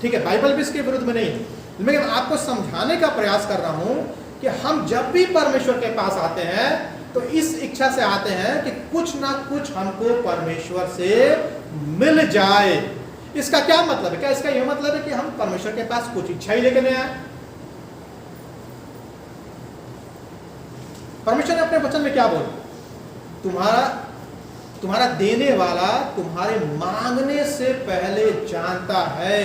ठीक है, बाइबल भी इसके विरुद्ध में नहीं है, लेकिन आपको समझाने का प्रयास कर रहा हूँ कि हम जब भी परमेश्वर के पास आते हैं तो इस इच्छा से आते हैं कि कुछ ना कुछ हमको परमेश्वर से मिल जाए। इसका क्या मतलब है? क्या इसका यह मतलब है कि हम परमेश्वर के पास कुछ इच्छा ही लेके नहीं आए? परमेश्वर ने अपने वचन में क्या बोला? तुम्हारा देने वाला तुम्हारे मांगने से पहले जानता है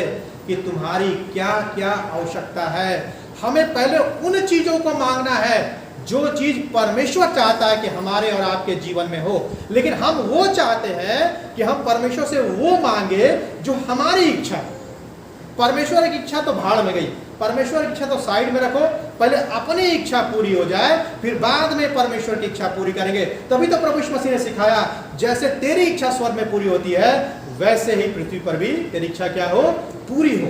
कि तुम्हारी क्या क्या आवश्यकता है। हमें पहले उन चीजों को मांगना है जो चीज परमेश्वर चाहता है कि हमारे और आपके जीवन में हो। लेकिन हम वो चाहते हैं कि हम परमेश्वर से वो मांगे जो हमारी इच्छा है। परमेश्वर की इच्छा तो भाड़ में गई। परमेश्वर की इच्छा तो साइड में रखो, पहले अपनी इच्छा पूरी हो जाए, फिर बाद में परमेश्वर की इच्छा पूरी करेंगे। तभी तो प्रभु यीशु मसीह ने सिखाया, जैसे तेरी इच्छा स्वर्ग में पूरी होती है, वैसे ही पृथ्वी पर भी तेरी इच्छा क्या हो? पूरी हो।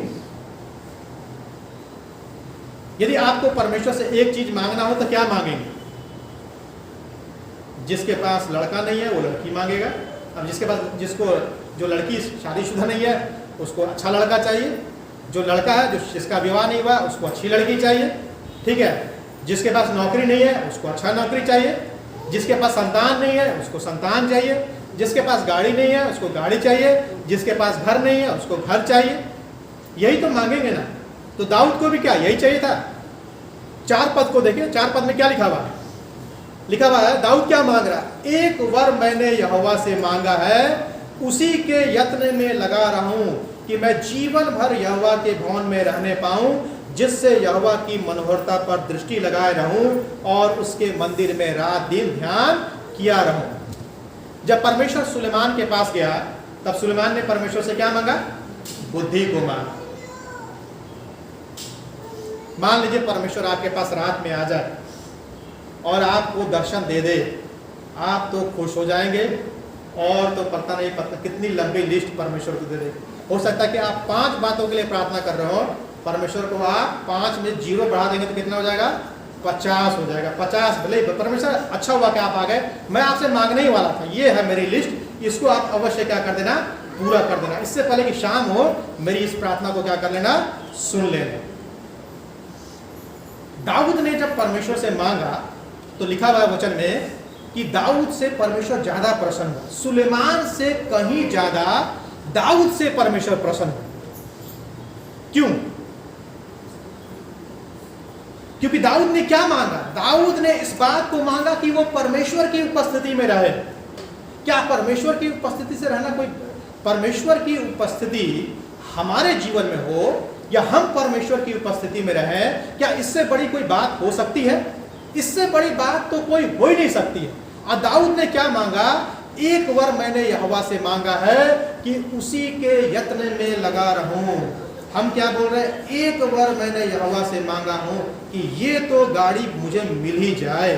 यदि आपको परमेश्वर से एक चीज मांगना हो तो क्या मांगेंगे? जिसके पास लड़का नहीं है वो लड़की मांगेगा। अब जो लड़की शादीशुदा नहीं है उसको अच्छा लड़का चाहिए। जो लड़का है जिसका विवाह नहीं हुआ उसको अच्छी लड़की चाहिए। ठीक है, जिसके पास नौकरी नहीं है उसको अच्छा नौकरी चाहिए। जिसके पास संतान नहीं है उसको संतान चाहिए। जिसके पास गाड़ी नहीं है उसको गाड़ी चाहिए। जिसके पास घर नहीं है उसको घर चाहिए। यही तो मांगेंगे ना। तो दाऊद को भी क्या यही चाहिए था? 4 पद को देखिए, 4 पद में क्या लिखा हुआ है? लिखा हुआ है दाऊद क्या मांग रहा है? एक वर मैंने यहोवा से मांगा है, उसी के यत्न में लगा रहूं कि मैं जीवन भर यहोवा के भवन में रहने पाऊं, जिससे यहोवा की मनोहरता पर दृष्टि लगाए रहूं और उसके मंदिर में रात दिन ध्यान किया रहूं। जब परमेश्वर सुलेमान के पास गया तब सुलेमान ने परमेश्वर से क्या मांगा? बुद्धि को मांगा। मान लीजिए परमेश्वर आपके पास रात में आ जाए और आपको दर्शन दे दे, आप तो खुश हो जाएंगे और तो पता नहीं कितनी लंबी लिस्ट परमेश्वर को दे दे। हो सकता है कि आप 5 बातों के लिए प्रार्थना कर रहे हो, परमेश्वर को आप 5 में 0 बढ़ा देंगे तो कितना हो जाएगा? 50 हो जाएगा। 50 भले परमेश्वर अच्छा हुआ कि आप आ गए, मैं आपसे मांगने ही वाला था, ये है मेरी लिस्ट, इसको आप अवश्य क्या कर देना? पूरा कर देना। इससे पहले कि शाम हो मेरी इस प्रार्थना को क्या कर लेना? सुन लेना। दाऊद ने जब परमेश्वर से मांगा तो लिखा हुआ वचन में कि दाऊद से परमेश्वर ज्यादा प्रसन्न हुआ। सुलेमान से कहीं ज्यादा दाऊद से परमेश्वर प्रसन्न हुआ। क्यों? क्योंकि दाऊद ने क्या मांगा? दाऊद ने इस बात को मांगा कि वो परमेश्वर की उपस्थिति में रहे। क्या परमेश्वर की उपस्थिति से रहना कोई, परमेश्वर की उपस्थिति हमारे जीवन में हो या हम परमेश्वर की उपस्थिति में रहें, क्या इससे बड़ी कोई बात हो सकती है? इससे बड़ी बात तो कोई हो ही नहीं सकती है। और दाऊद ने क्या मांगा? एक बार मैंने यहोवा से मांगा है कि उसी के यत्न में लगा रहूं। हम क्या बोल रहे हैं? एक बार मैंने यहोवा से मांगा हूं कि ये तो गाड़ी मुझे मिल ही जाए,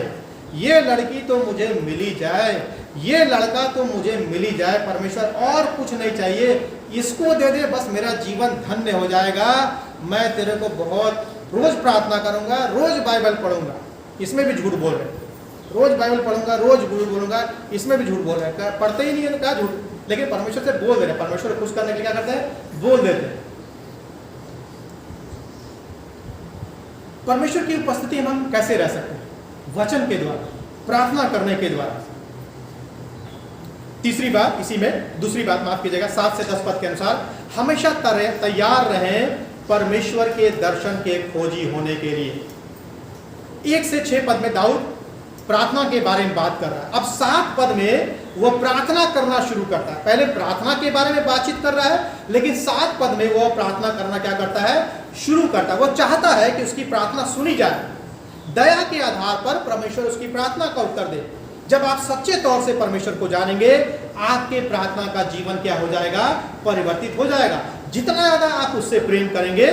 ये लड़की तो मुझे मिल ही जाए, ये लड़का तो मुझे मिल ही जाए। परमेश्वर और कुछ नहीं चाहिए, इसको दे दे, बस मेरा जीवन धन्य हो जाएगा। मैं तेरे को बहुत रोज प्रार्थना करूंगा, रोज बाइबल पढ़ूंगा, इसमें भी झूठ बोल रहे हैं। रोज बाइबल पढ़ूंगा, रोज झूठ बोलूंगा, इसमें भी झूठ बोल रहे हैं। पढ़ते ही नहीं है, क्या झूठ? लेकिन परमेश्वर से बोल दे रहे हैं। परमेश्वर को खुश करने के लिए क्या करते हैं? बोल देते हैं। परमेश्वर की उपस्थिति में हम कैसे रह सकते हैं? वचन के द्वारा, प्रार्थना करने के द्वारा। तीसरी बात इसी में, दूसरी बात माफ कीजिएगा, 7 से 10 पद के अनुसार हमेशा तैयार रहें परमेश्वर के दर्शन के खोजी होने के लिए। 1 से 6 पद में दाऊद प्रार्थना के बारे में बात कर रहा है। अब 7 पद में वो प्रार्थना करना शुरू करता है। पहले प्रार्थना के बारे में बातचीत कर रहा है, लेकिन 7 पद में वो प्रार्थना करना क्या करता है? शुरू करता है। वो चाहता है कि उसकी प्रार्थना सुनी जाए, दया के आधार पर परमेश्वर उसकी प्रार्थना का उत्तर दे। जब आप सच्चे तौर से परमेश्वर को जानेंगे, आपके प्रार्थना का जीवन क्या हो जाएगा? परिवर्तित हो जाएगा। जितना ज्यादा आप उससे प्रेम करेंगे,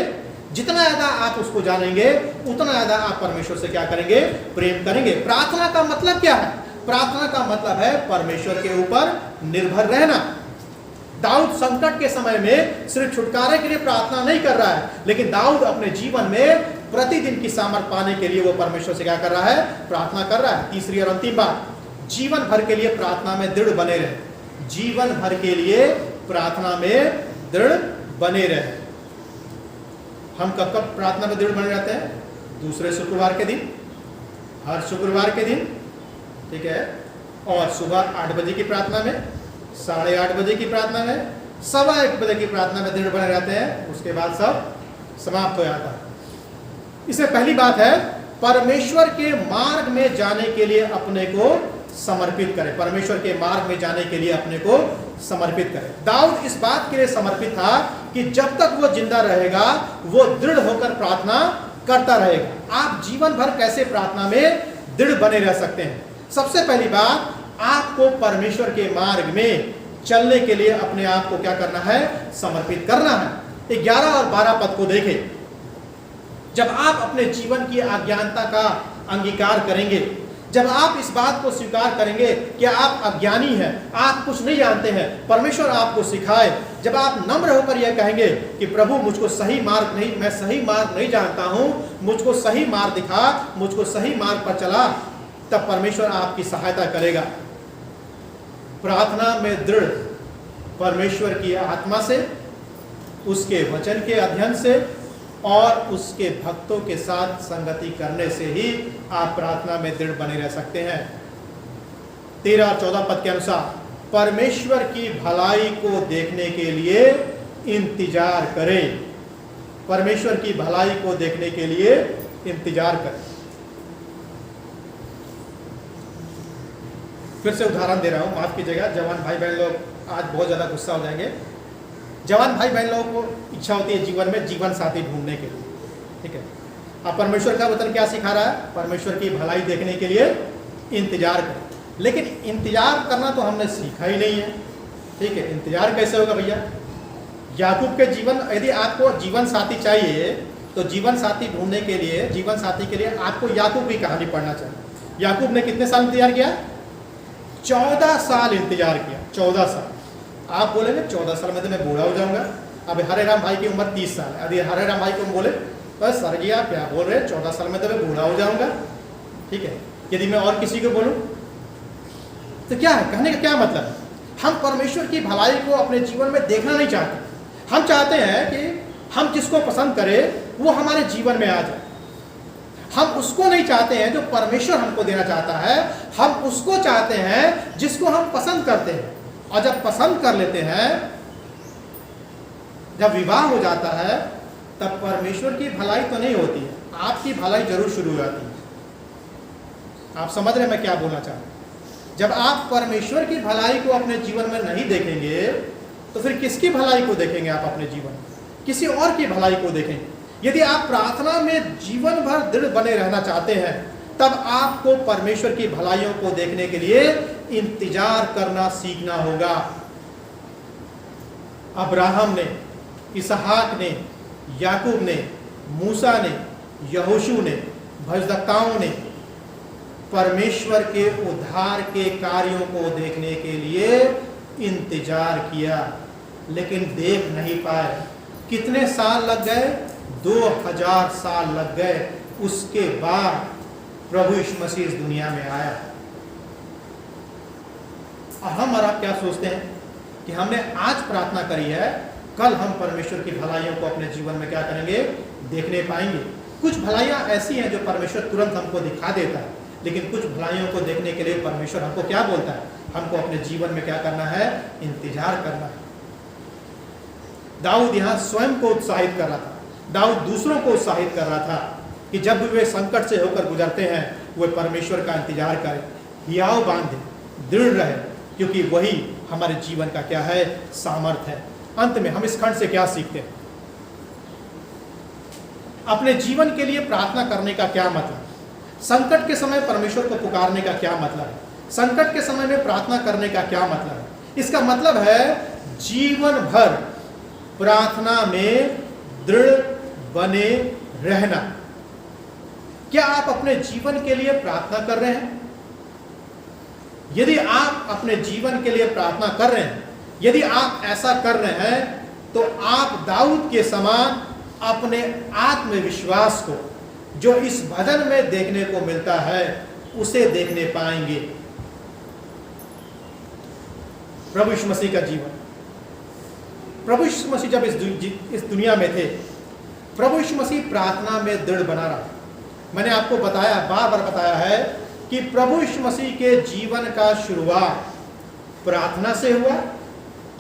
जितना ज्यादा आप उसको जानेंगे, उतना ज्यादा आप परमेश्वर से क्या करेंगे? प्रेम करेंगे। प्रार्थना का मतलब क्या है? प्रार्थना का मतलब है परमेश्वर के ऊपर निर्भर रहना। दाऊद संकट के समय में सिर्फ छुटकारे के लिए प्रार्थना नहीं कर रहा है, लेकिन दाऊद अपने जीवन में प्रतिदिन की सामर्थ पाने के लिए वो परमेश्वर से क्या कर रहा है? प्रार्थना कर रहा है। तीसरी और अंतिम बात, जीवन भर के लिए प्रार्थना में दृढ़ बने रहे। जीवन भर के लिए प्रार्थना में दृढ़ बने रहे। हम कब कब प्रार्थना में दृढ़ बने रहते हैं? दूसरे शुक्रवार के दिन, हर शुक्रवार के दिन, ठीक है, और सुबह 8 बजे की प्रार्थना में, 8:30 बजे की प्रार्थना में, 1:15 बजे की प्रार्थना में दृढ़ बने रहते हैं। उसके बाद सब समाप्त हो जाता है। इसमें पहली बात है, परमेश्वर के मार्ग में जाने के लिए अपने को समर्पित करें। परमेश्वर के मार्ग में जाने के लिए अपने को समर्पित करें। दाऊद इस बात के लिए समर्पित था कि जब तक वो जिंदा रहेगा, वो दृढ़ होकर प्रार्थना करता रहेगा। आप जीवन भर कैसे प्रार्थना में दृढ़ बने रह सकते हैं? सबसे पहली बात, आपको परमेश्वर के मार्ग में चलने के लिए अपने आप को क्या करना है? समर्पित करना है। 11 और 12 पद को देखें। जब आप अपने जीवन की अज्ञानता का अंगीकार करेंगे, जब आप इस बात को स्वीकार करेंगे कि आप अज्ञानी हैं, आप कुछ नहीं जानते हैं, परमेश्वर आपको सिखाए, जब आप नम्र होकर यह कहेंगे कि प्रभु मुझको सही मार्ग नहीं, मैं सही मार्ग नहीं जानता हूं, मुझको सही मार्ग दिखा, मुझको सही मार्ग पर चला, तब परमेश्वर आपकी सहायता करेगा। प्रार्थना में दृढ़ परमेश्वर की आत्मा से, उसके वचन के अध्ययन से और उसके भक्तों के साथ संगति करने से ही आप प्रार्थना में दृढ़ बने रह सकते हैं। 13 और 14 पद के अनुसार परमेश्वर की भलाई को देखने के लिए इंतजार करें। परमेश्वर की भलाई को देखने के लिए इंतजार करें। फिर से उदाहरण दे रहा हूं, माफ कीजिएगा, जवान भाई बहन लोग आज बहुत ज़्यादा गुस्सा हो जाएंगे। जवान भाई बहन लोगों को इच्छा होती है जीवन में जीवन साथी ढूंढने के लिए, ठीक है। अब परमेश्वर का वचन क्या सिखा रहा है? परमेश्वर की भलाई देखने के लिए इंतजार करें। लेकिन इंतजार करना तो हमने सीखा ही नहीं है, ठीक है। इंतजार कैसे होगा भैया? याकूब के जीवन, यदि आपको जीवन साथी चाहिए तो जीवन साथी ढूंढने के लिए, जीवन साथी के लिए आपको याकूब की कहानी पढ़ना चाहिए। याकूब ने कितने साल इंतजार किया? 14 साल इंतजार किया, 14 साल। आप बोलेंगे 14 साल में तो मैं बूढ़ा हो जाऊंगा। अब हरे राम भाई की उम्र 30 साल है। यदि हरे राम भाई को बोले बस सर जी आप क्या बोल रहे हैं, 14 साल में तो मैं बूढ़ा हो जाऊंगा, ठीक है। यदि मैं और किसी को बोलूं तो क्या है? कहने का क्या मतलब है? हम परमेश्वर की भलाई को अपने जीवन में देखना नहीं चाहते। हम चाहते हैं कि हम जिसको पसंद करें वो हमारे जीवन में आ जाए। हम उसको नहीं चाहते हैं जो परमेश्वर हमको देना चाहता है, हम उसको चाहते हैं जिसको हम पसंद करते हैं। और जब पसंद कर लेते हैं, जब विवाह हो जाता है, तब परमेश्वर की भलाई तो नहीं होती है, आपकी भलाई जरूर शुरू हो जाती है। आप समझ रहे हैं मैं क्या बोलना चाहता हूं? जब आप परमेश्वर की भलाई को अपने जीवन में नहीं देखेंगे तो फिर किसकी भलाई को देखेंगे आप अपने जीवन में? किसी और की भलाई को देखेंगे। यदि आप प्रार्थना में जीवन भर दृढ़ बने रहना चाहते हैं, तब आपको परमेश्वर की भलाइयों को देखने के लिए इंतजार करना सीखना होगा। अब्राहम ने, इसहाक ने, याकूब ने, मूसा ने, यहोशू ने, भविष्यवक्ताओं ने परमेश्वर के उद्धार के कार्यों को देखने के लिए इंतजार किया, लेकिन देख नहीं पाए। कितने साल लग गए? 2000 साल लग गए। उसके बाद प्रभु यीशु मसीह इस दुनिया में आया। और हम और आप क्या सोचते हैं कि हमने आज प्रार्थना करी है, कल हम परमेश्वर की भलाइयों को अपने जीवन में क्या करेंगे? देखने पाएंगे। कुछ भलाइयां ऐसी हैं जो परमेश्वर तुरंत हमको दिखा देता है, लेकिन कुछ भलाइयों को देखने के लिए परमेश्वर हमको क्या बोलता है? हमको अपने जीवन में क्या करना है? इंतजार करना है। दाऊद यहाँ स्वयं को उत्साहित कर रहा था, दाऊद दूसरों को उत्साहित कर रहा था कि जब भी वे संकट से होकर गुजरते हैं वे परमेश्वर का इंतजार करें, हियाव बांधे, दृढ़ रहे, क्योंकि वही हमारे जीवन का क्या है? सामर्थ्य है। अंत में हम इस खंड से क्या सीखते हैं? अपने जीवन के लिए प्रार्थना करने का क्या मतलब? संकट के समय परमेश्वर को पुकारने का क्या मतलब है? संकट के समय में प्रार्थना करने का क्या मतलब है? इसका मतलब है जीवन भर प्रार्थना में दृढ़ बने रहना। क्या आप अपने जीवन के लिए प्रार्थना कर रहे हैं? यदि आप अपने जीवन के लिए प्रार्थना कर रहे हैं, यदि आप ऐसा कर रहे हैं, तो आप दाऊद के समान अपने आत्मविश्वास को जो इस भजन में देखने को मिलता है उसे देखने पाएंगे। प्रभु यीशु मसीह का जीवन, प्रभु यीशु मसीह जब इस दुनिया में थे, प्रभु यीशु मसीह प्रार्थना में दृढ़ बना रहा। मैंने आपको बताया, बार बार बताया है कि प्रभु यीशु मसीह के जीवन का शुरुआत प्रार्थना से हुआ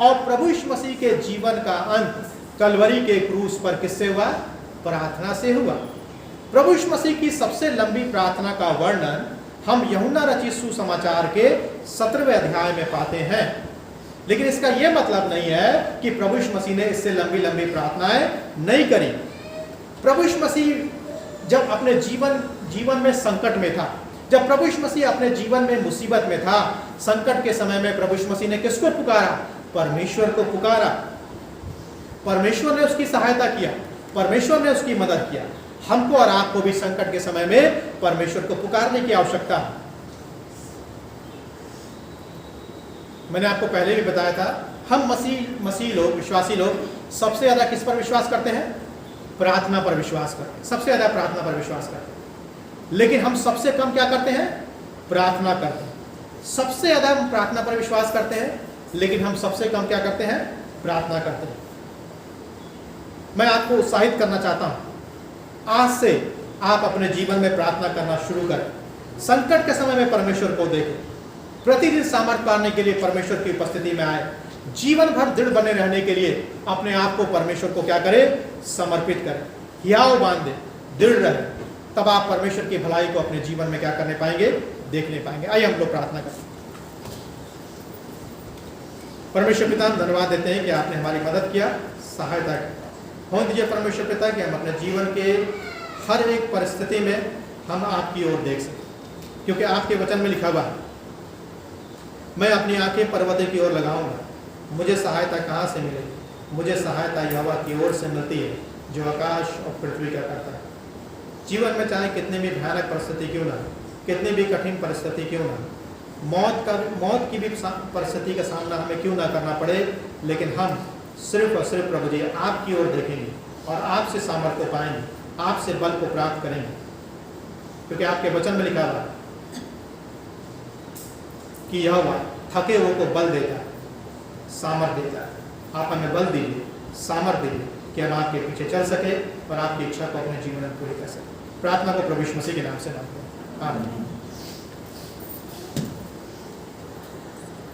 और प्रभु यीशु मसीह के जीवन का अंत कलवरी के क्रूस पर किससे हुआ? प्रार्थना से हुआ। प्रभु यीशु मसीह की सबसे लंबी प्रार्थना का वर्णन हम यूहन्ना रचित सुसमाचार के 17वें अध्याय में पाते हैं। लेकिन इसका यह मतलब नहीं है कि प्रभु यीशु मसीह ने इससे लंबी लंबी प्रार्थनाएं नहीं करी। प्रभु यीशु मसीह जब अपने जीवन में संकट में था, जब प्रभु यीशु मसीह अपने जीवन में मुसीबत में था, संकट के समय में प्रभु यीशु मसीह ने किसको पुकारा? परमेश्वर को पुकारा। परमेश्वर ने उसकी सहायता किया, परमेश्वर ने उसकी मदद किया। हमको और आपको भी संकट के समय में परमेश्वर को पुकारने की आवश्यकता है। मैंने आपको पहले भी बताया था, हम मसीह लोग, विश्वासी लोग सबसे ज्यादा किस पर विश्वास करते हैं? प्रार्थना पर विश्वास करते हैं, सबसे ज्यादा प्रार्थना पर विश्वास करते हैं। लेकिन हम सबसे कम क्या करते हैं? प्रार्थना करते हैं। सबसे ज्यादा हम प्रार्थना पर विश्वास करते हैं, लेकिन हम सबसे कम क्या करते हैं? प्रार्थना करते हैं। मैं आपको उत्साहित करना चाहता हूं, आज से आप अपने जीवन में प्रार्थना करना शुरू करें। संकट के समय में परमेश्वर को देखें, प्रतिदिन सामर्थ्य पाने के लिए परमेश्वर की उपस्थिति में आए, जीवन भर दृढ़ बने रहने के लिए अपने आप को परमेश्वर को क्या करें? समर्पित करें, हियाव बांधे, दृढ़ रहे। तब आप परमेश्वर की भलाई को अपने जीवन में क्या करने पाएंगे? देखने पाएंगे। आइए हम लोग प्रार्थना करें। परमेश्वर पिता, हम धन्यवाद देते हैं कि आपने हमारी मदद किया, सहायता की। होने दीजिए परमेश्वर पिता कि हम अपने जीवन के हर एक परिस्थिति में हम आपकी ओर देख सकें, क्योंकि आपके वचन में लिखा हुआ है, मैं अपनी आंखें पर्वत की ओर लगाऊंगा, मुझे सहायता कहाँ से मिलेगी? मुझे सहायता यहोवा की ओर से मिलती है, जो आकाश और पृथ्वी का करता है। जीवन में चाहे कितनी भी भयानक परिस्थिति क्यों ना, कितनी भी कठिन परिस्थिति क्यों ना, मौत की भी परिस्थिति का सामना हमें क्यों ना करना पड़े, लेकिन हम सिर्फ और सिर्फ प्रभु जी आपकी ओर देखेंगे और आपसे सामर्थ्य पाएंगे, आपसे बल को प्राप्त करेंगे, क्योंकि आपके वचन में लिखा हुआ कि यहोवा थके हुए को बल देता है, सामर्थ्य देता है। आप हमें बल दीजिए, सामर्थ्य दीजिए कि हम आपके पीछे चल सके और आपकी इच्छा को अपने जीवन में पूरी कर सके। प्रार्थना को प्रभु यीशु मसीह के नाम से मांगते हैं, आमीन।